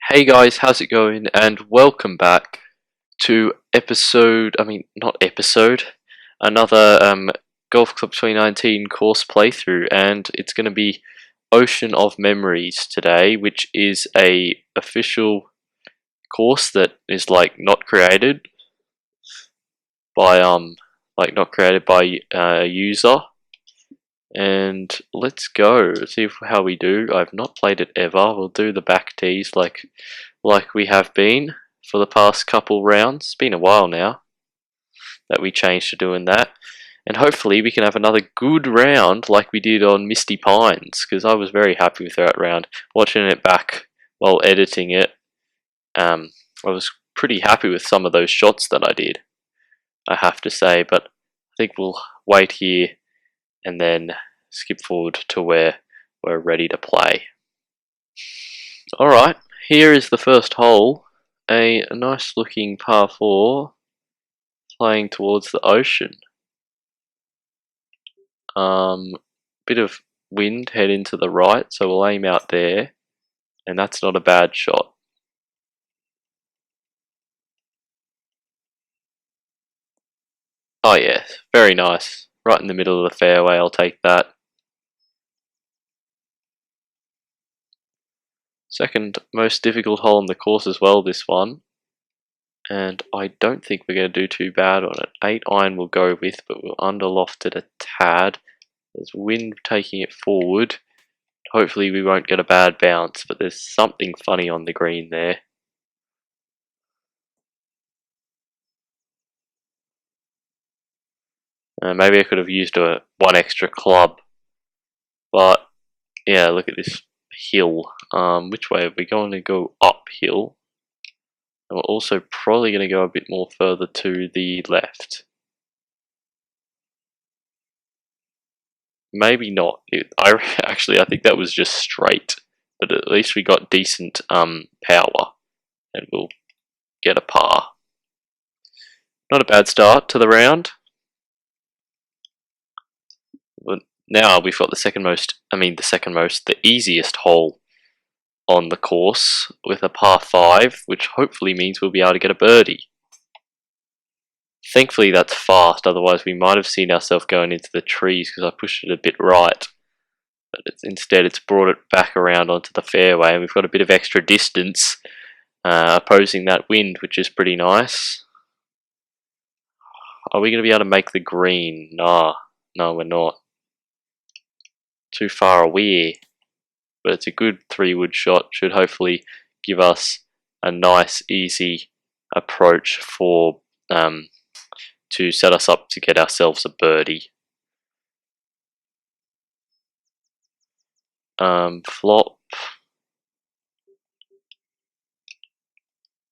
Hey guys, how's it going? And welcome back to not episode, another Golf Club 2019 course playthrough, and it's going to be Ocean of Memories today, which is a official course that is not created by a user. And let's go see how we do. I've not played it ever. We'll do the back tees like we have been for the past couple rounds. It's been a while now that we changed to doing that, and hopefully we can have another good round like we did on Misty Pines, because I was very happy with that round. Watching it back while editing it, I was pretty happy with some of those shots that I did, I have to say, but I think we'll wait here and then skip forward to where we're ready to play. Alright, here is the first hole, a nice looking par 4 playing towards the ocean. Bit of wind heading to the right, so we'll aim out there, and that's not a bad shot. Oh yeah, very nice. Right in the middle of the fairway, I'll take that. Second most difficult hole on the course as well, this one. And I don't think we're going to do too bad on it. 8 iron we'll go with, but we'll underloft it a tad. There's wind taking it forward. Hopefully we won't get a bad bounce, but there's something funny on the green there. Maybe I could have used one extra club, but yeah, look at this hill. Which way are we going to go? Uphill. And we're also probably going to go a bit more further to the left. Maybe not. I think that was just straight, but at least we got decent power, and we'll get a par. Not a bad start to the round. But now we've got the easiest hole on the course with a par 5, which hopefully means we'll be able to get a birdie. Thankfully that's fast, otherwise we might have seen ourselves going into the trees because I pushed it a bit right. But instead it's brought it back around onto the fairway, and we've got a bit of extra distance opposing that wind, which is pretty nice. Are we going to be able to make the green? Nah, no we're not. Too far away. But it's a good 3-wood shot, should hopefully give us a nice easy approach for to set us up to get ourselves a birdie. Flop.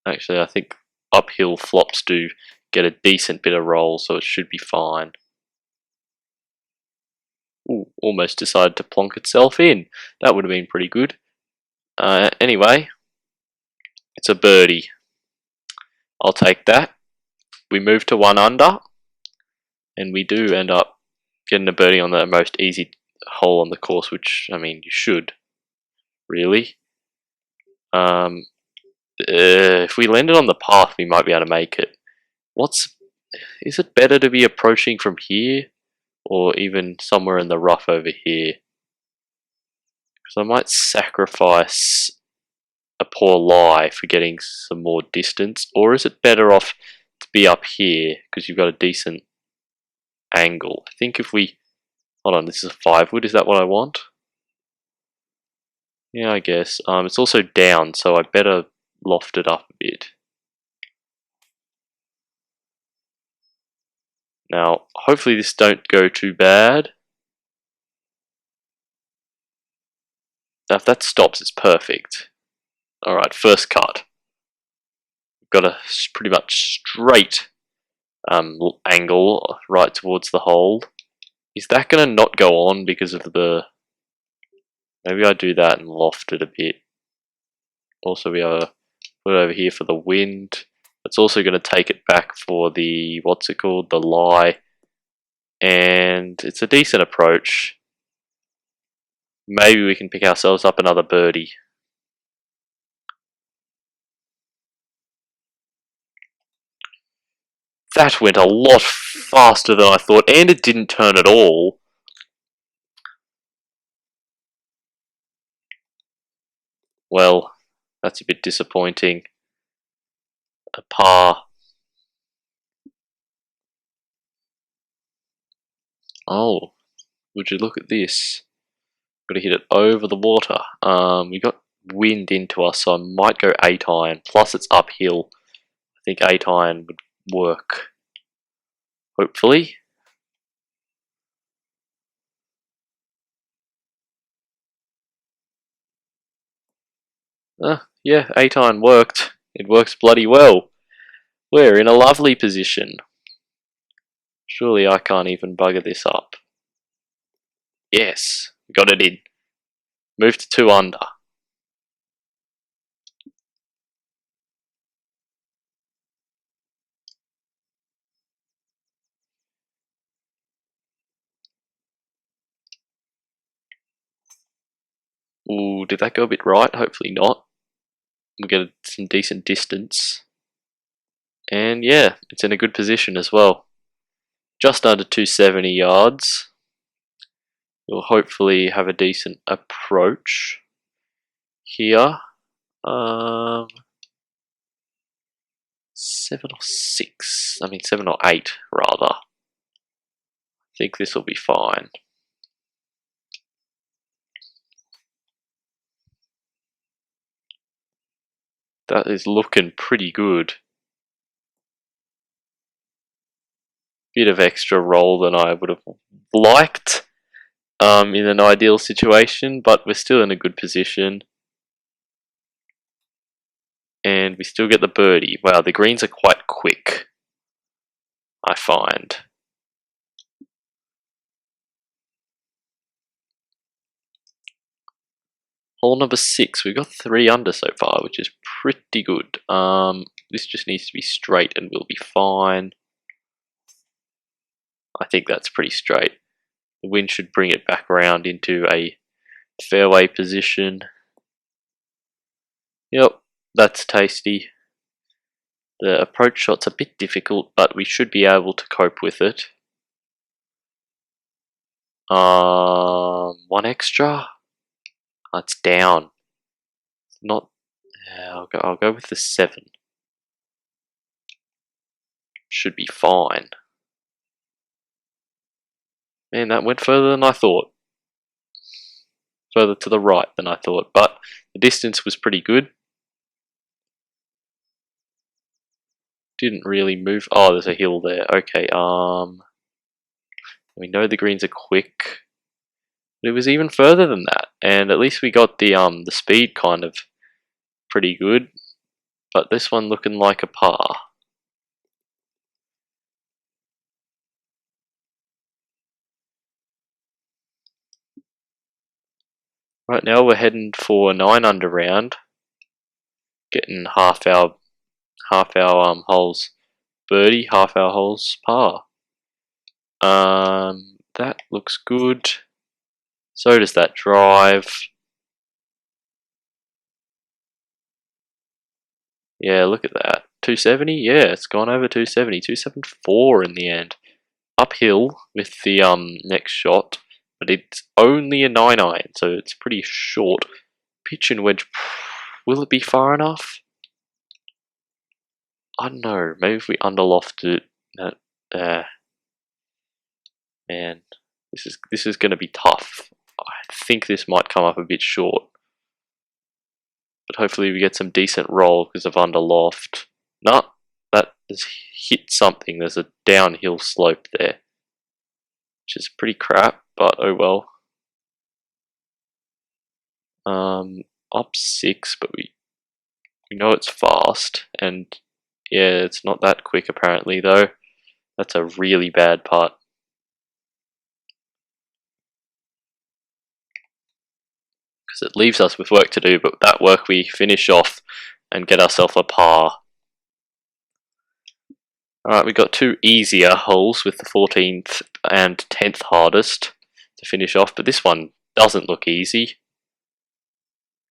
Actually, I think uphill flops do get a decent bit of roll, so it should be fine. Ooh, almost decided to plonk itself in. That would have been pretty good. Anyway, it's a birdie. I'll take that. We move to 1 under, and we do end up getting a birdie on the most easy hole on the course, which, I mean, you should, really. If we landed on the path, we might be able to make it. Is it better to be approaching from here, or even somewhere in the rough over here? Because I might sacrifice a poor lie for getting some more distance, or is it better off to be up here because you've got a decent angle? I think if we hold on, this is a 5-wood. Is that what I want? Yeah, I guess. It's also down, so I better loft it up a bit. Now, hopefully this don't go too bad. Now, if that stops, it's perfect. Alright, first cut. Got a pretty much straight angle right towards the hole. Is that going to not go on because of the... Maybe I do that and loft it a bit. Also, we are put it over here for the wind. It's also going to take it back for the, what's it called, the lie. And it's a decent approach. Maybe we can pick ourselves up another birdie. That went a lot faster than I thought, and it didn't turn at all. Well, that's a bit disappointing. A par. Oh, would you look at this? Got to hit it over the water. We got wind into us, so I might go 8-iron. Plus, it's uphill. I think 8-iron would work. Hopefully. Yeah, 8-iron worked. It works bloody well. We're in a lovely position. Surely I can't even bugger this up. Yes, got it in. Move to 2 under. Ooh, did that go a bit right? Hopefully not. We'll get some decent distance. And yeah, it's in a good position as well. Just under 270 yards. We'll hopefully have a decent approach here. 7 or 6. I mean 7 or 8 rather. I think this will be fine. That is looking pretty good. Bit of extra roll than I would have liked in an ideal situation, but we're still in a good position. And we still get the birdie. Wow, the greens are quite quick, I find. Hole number 6, we've got 3 under so far, which is pretty good. This just needs to be straight and we'll be fine. I think that's pretty straight. The wind should bring it back around into a fairway position. Yep, that's tasty. The approach shot's a bit difficult, but we should be able to cope with it. 1 extra. It's down. Not. I'll go with the 7. Should be fine. Man, that went further than I thought. Further to the right than I thought, but the distance was pretty good. Didn't really move. Oh, there's a hill there. Okay, we know the greens are quick. But it was even further than that, and at least we got the speed kind of pretty good. But this one looking like a par. Right now we're heading for a 9 under round, getting half our holes birdie, half our holes par. That looks good. So does that drive. Yeah, look at that. 270? Yeah, it's gone over 270. 274 in the end. Uphill with the next shot, but it's only a 9-iron, so it's pretty short. Pitch and wedge. Will it be far enough? I don't know. Maybe if we underlofted it. Man, this is going to be tough. I think this might come up a bit short, but hopefully we get some decent roll because of underloft. Nah, that has hit something. There's a downhill slope there, which is pretty crap, but oh well. Up 6, but we know it's fast, and yeah, it's not that quick apparently though. That's a really bad putt. Because it leaves us with work to do, but that work we finish off and get ourselves a par. Alright, we've got 2 easier holes with the 14th and 10th hardest to finish off, but this one doesn't look easy.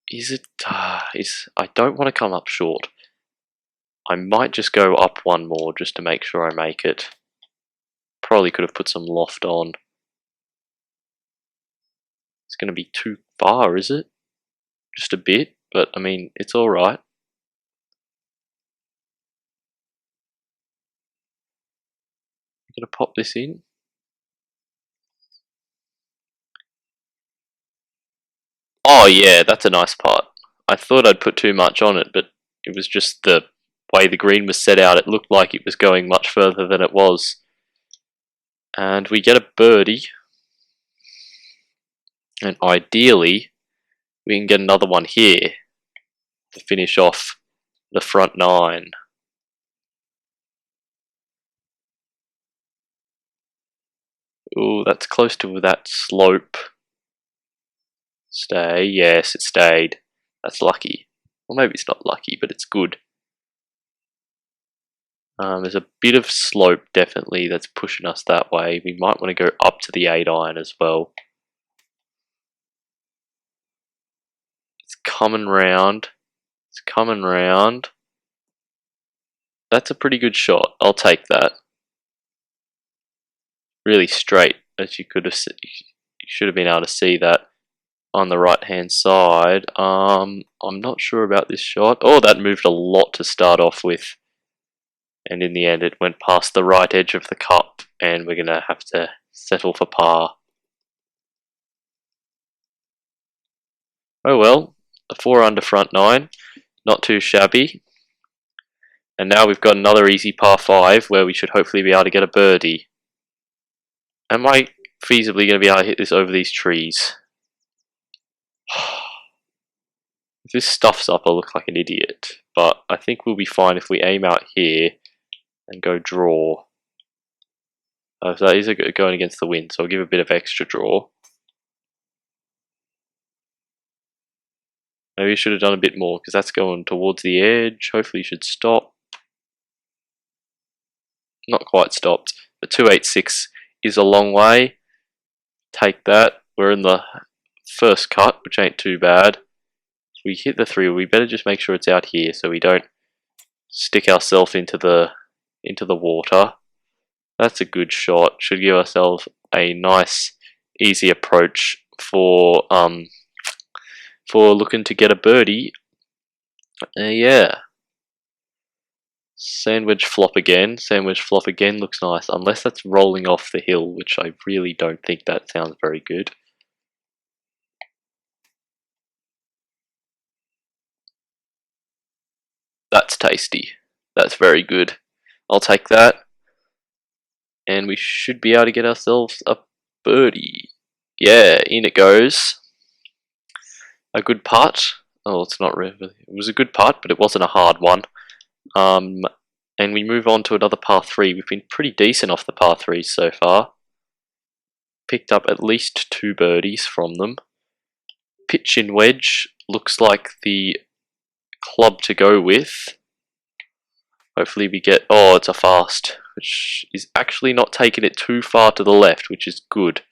Is it? I don't want to come up short. I might just go up one more just to make sure I make it. Probably could have put some loft on. It's going to be too far, is it? Just a bit, but I mean, it's alright. I'm going to pop this in. Oh yeah, that's a nice part. I thought I'd put too much on it, but it was just the way the green was set out. It looked like it was going much further than it was. And we get a birdie. And ideally, we can get another one here to finish off the front 9. Ooh, that's close to that slope. Stay. Yes, it stayed. That's lucky. Well, maybe it's not lucky, but it's good. There's a bit of slope, definitely, that's pushing us that way. We might want to go up to the 8 iron as well. It's coming round. It's coming round. That's a pretty good shot. I'll take that. Really straight, as you could have. You should have been able to see that on the right hand side. I'm not sure about this shot. Oh, that moved a lot to start off with. And in the end, it went past the right edge of the cup, and we're going to have to settle for par. Oh well, a 4 under front 9, not too shabby. And now we've got another easy par 5 where we should hopefully be able to get a birdie. Am I feasibly going to be able to hit this over these trees? If this stuffs up, I'll look like an idiot. But I think we'll be fine if we aim out here and go draw. So that is going against the wind, so I'll give a bit of extra draw. Maybe I should have done a bit more because that's going towards the edge. Hopefully you should stop. Not quite stopped. The 286 is a long way. Take that. We're in the first cut, which ain't too bad. If we hit the 3, we better just make sure it's out here so we don't stick ourselves into the water. That's a good shot. Should give ourselves a nice, easy approach for looking to get a birdie. Yeah. Sandwich flop again. Sandwich flop again looks nice, unless that's rolling off the hill, which I really don't think that sounds very good. That's tasty. That's very good. I'll take that. And we should be able to get ourselves a birdie. Yeah, in it goes. A good putt. Oh, it's not really. It was a good putt, but it wasn't a hard one. And we move on to another par 3. We've been pretty decent off the par 3s so far. Picked up at least 2 birdies from them. Pitch in wedge looks like the club to go with. Hopefully we get... Oh, it's a fast, which is actually not taking it too far to the left, which is good.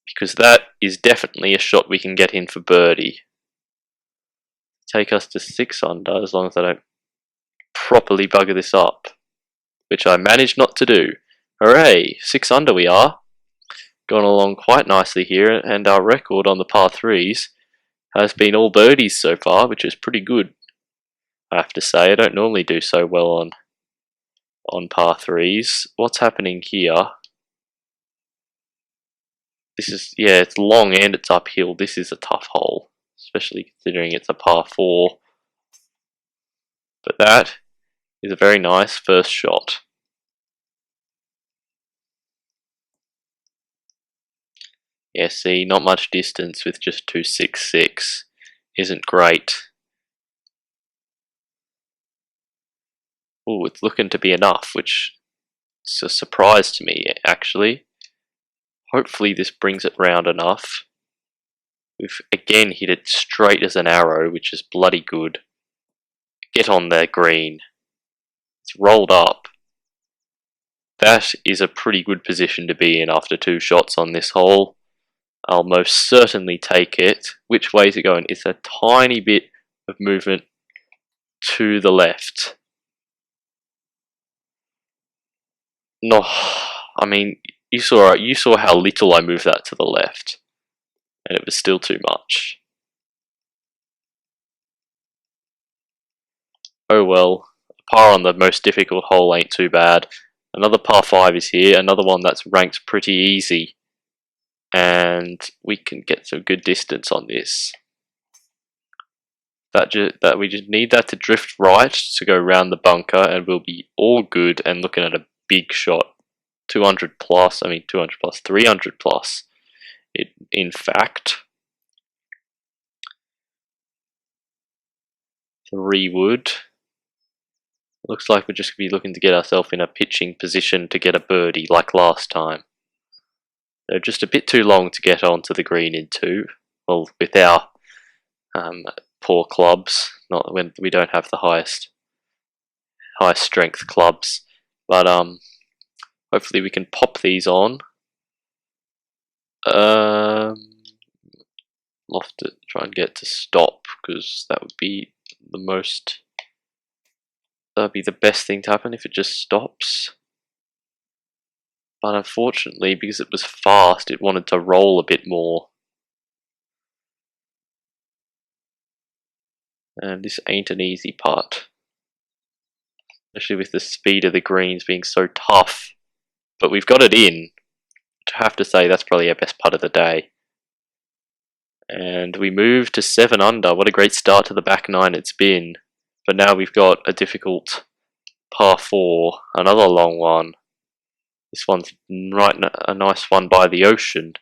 Because that is definitely a shot we can get in for birdie. Take us to 6 under, as long as I don't properly bugger this up. Which I managed not to do. Hooray! 6 under we are. Gone along quite nicely here, and our record on the par 3s has been all birdies so far, which is pretty good. I have to say, I don't normally do so well on par 3s. What's happening here? This is, yeah, it's long and it's uphill. This is a tough hole, especially considering it's a par 4. But that is a very nice first shot. Yeah, see, not much distance with just 266 isn't great. Ooh, it's looking to be enough, which is a surprise to me, actually. Hopefully this brings it round enough. We've again hit it straight as an arrow, which is bloody good. Get on there, green. It's rolled up. That is a pretty good position to be in after 2 shots on this hole. I'll most certainly take it. Which way is it going? It's a tiny bit of movement to the left. No, I mean, you saw how little I moved that to the left, and it was still too much. Oh well, par on the most difficult hole ain't too bad. Another par 5 is here, another one that's ranked pretty easy, and we can get some good distance on this. That we just need that to drift right to go round the bunker, and we'll be all good and looking at a big shot. 200 plus, 200 plus, 300 plus. In fact, 3 wood. Looks like we're just going to be looking to get ourselves in a pitching position to get a birdie like last time. They're just a bit too long to get onto the green into. Well, with our poor clubs, not when we don't have the highest strength clubs, but hopefully we can pop these on. I'll have to try and get to stop, because that would be that'd be the best thing to happen if it just stops. But unfortunately, because it was fast, it wanted to roll a bit more. And this ain't an easy putt, especially with the speed of the greens being so tough. But we've got it in. I have to say that's probably our best putt of the day. And we move to 7 under. What a great start to the back 9 it's been. But now we've got a difficult par 4, another long one. This one's a nice one by the ocean.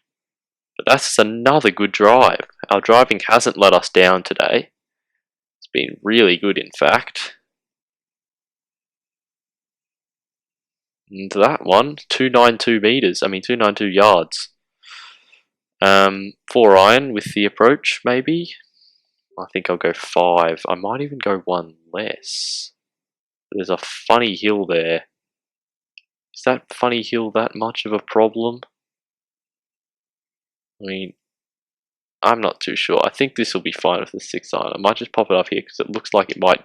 But that's another good drive. Our driving hasn't let us down today. It's been really good, in fact. And that one, 292 meters. 292 yards. 4 iron with the approach, maybe. I think I'll go 5. I might even go 1 less. There's a funny hill there. Is that funny hill that much of a problem? I'm not too sure. I think this will be fine with the 6 iron. I might just pop it up here because it looks like it might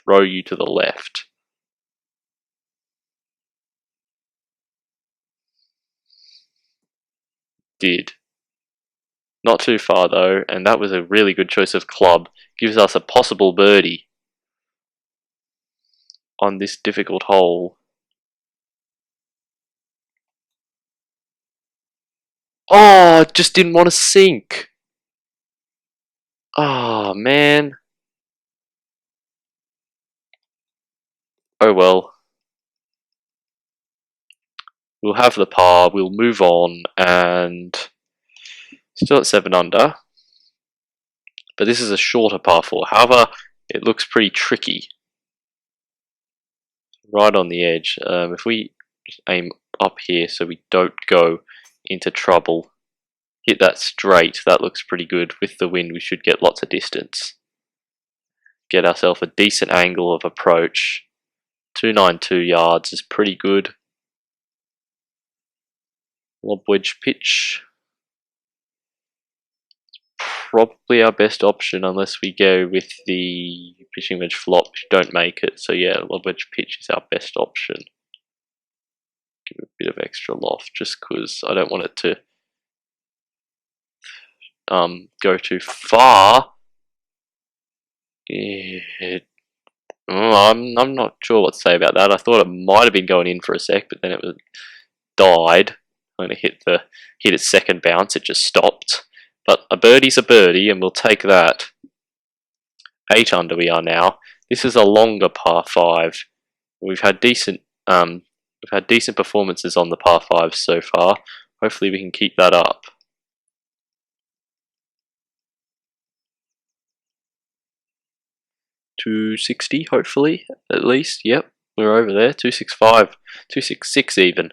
throw you to the left. Did. Not too far though, and that was a really good choice of club. Gives us a possible birdie on this difficult hole. Oh, it just didn't want to sink. Oh, man. Oh well. We'll have the par, we'll move on, and still at 7 under. But this is a shorter par 4. However, it looks pretty tricky. Right on the edge. If we just aim up here so we don't go into trouble, hit that straight, that looks pretty good. With the wind we should get lots of distance. Get ourselves a decent angle of approach. 292 yards is pretty good. Lob wedge pitch. Probably our best option unless we go with the pitching wedge flop, which don't make it. So yeah, lob wedge pitch is our best option. Give it a bit of extra loft just because I don't want it to go too far. Yeah. I'm not sure what to say about that. I thought it might have been going in for a sec, but then it died. When it hit its second bounce, it just stopped. But a birdie's a birdie, and we'll take that. 8 under we are now. This is a longer par 5. We've had decent performances on the par 5s so far. Hopefully we can keep that up. .260, hopefully, at least. Yep, we're over there. 265, 266 even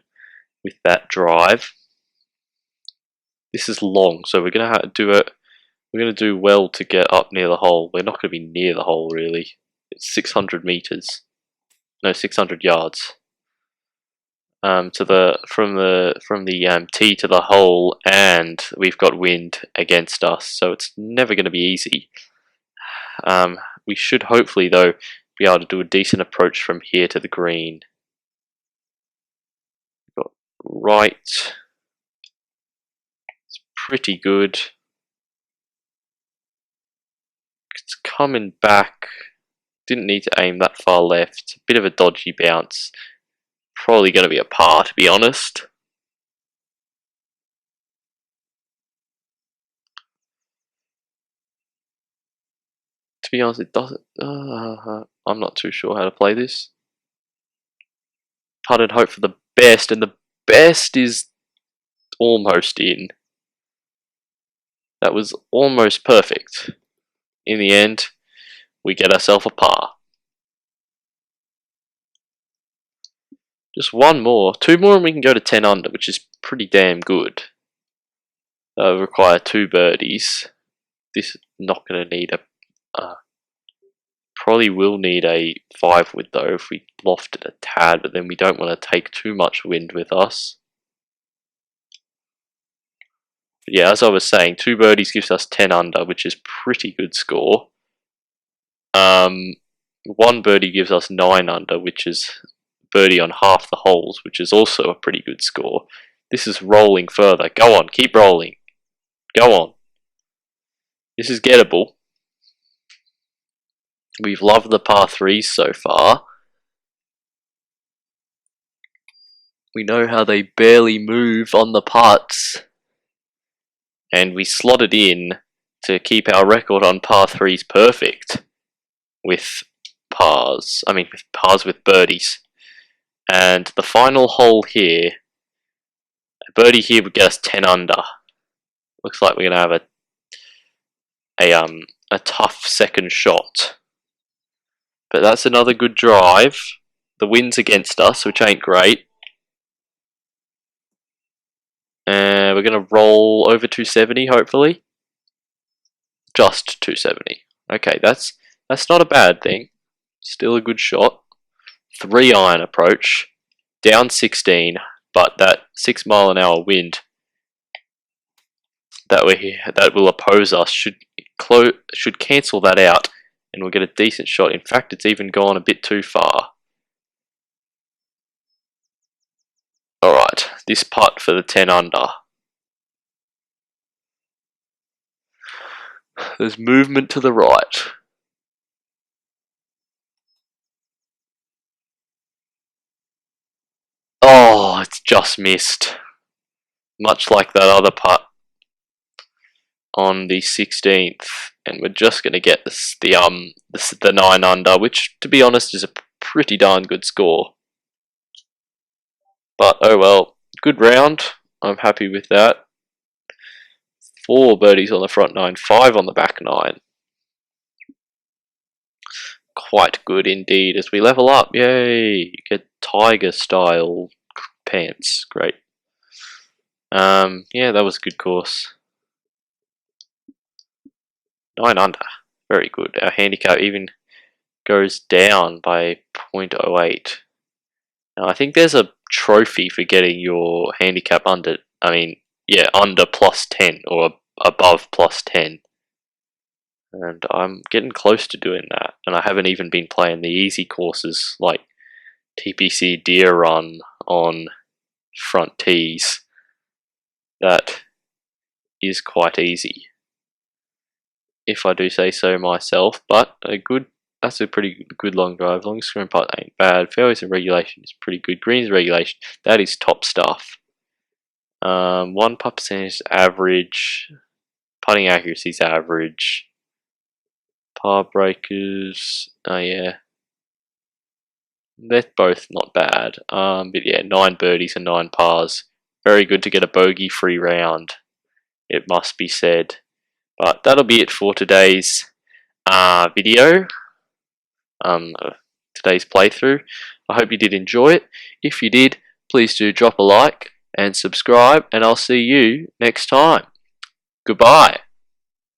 with that drive. This is long, so we're gonna have to do it. We're gonna do well to get up near the hole. We're not gonna be near the hole really. It's 600 meters. No, 600 yards. From the tee to the hole, and we've got wind against us, so it's never going to be easy. We should hopefully, though, be able to do a decent approach from here to the green. Got right. It's pretty good. It's coming back. Didn't need to aim that far left. Bit of a dodgy bounce. Probably going to be a par, to be honest. To be honest, it doesn't. I'm not too sure how to play this. Putt and hope for the best, and the best is almost in. That was almost perfect. In the end, we get ourselves a par. Just one more. Two more and we can go to 10 under, which is pretty damn good. That will require 2 birdies. This is not going to need a... probably will need a 5 wood though if we loft it a tad, but then we don't want to take too much wind with us. But yeah, as I was saying, 2 birdies gives us 10 under, which is pretty good score. 1 birdie gives us 9 under, which is birdie on half the holes, which is also a pretty good score. This is rolling further. Go on, keep rolling. Go on. This is gettable. We've loved the par 3s so far. We know how they barely move on the putts. And we slotted in to keep our record on par 3s perfect. With pars. I mean, with pars with birdies. And the final hole here, a birdie here would get us 10 under. Looks like we're going to have a tough second shot. But that's another good drive. The wind's against us, which ain't great. We're going to roll over 270, hopefully. Just 270. Okay, that's not a bad thing. Still a good shot. 3-iron approach. Down 16, but that 6-mile-an-hour wind that will oppose us should cancel that out, and we'll get a decent shot. In fact, it's even gone a bit too far. Alright, this putt for the 10 under. There's movement to the right. Oh, it's just missed. Much like that other putt on the 16th. And we're just going to get the 9 under, which, to be honest, is a pretty darn good score. But, oh well, good round. I'm happy with that. 4 birdies on the front 9, 5 on the back 9. Quite good indeed as we level up. Yay! You get tiger style pants. Great. Yeah, that was a good course. 9 under. Very good. Our handicap even goes down by 0.08. Now, I think there's a trophy for getting your handicap under, under plus 10 or above plus 10. And I'm getting close to doing that. And I haven't even been playing the easy courses like TPC Deer Run on front tees. That is quite easy, if I do say so myself. But that's a pretty good long drive. Long screen putt ain't bad. Fairways and regulation is pretty good. Greens regulation, that is top stuff. 1 putt percentage is average. Putting accuracy is average. Par breakers, oh yeah, they're both not bad. But yeah, 9 birdies and 9 pars. Very good to get a bogey-free round, it must be said. But that'll be it for today's video. Today's playthrough. I hope you did enjoy it. If you did, please do drop a like and subscribe, and I'll see you next time. Goodbye.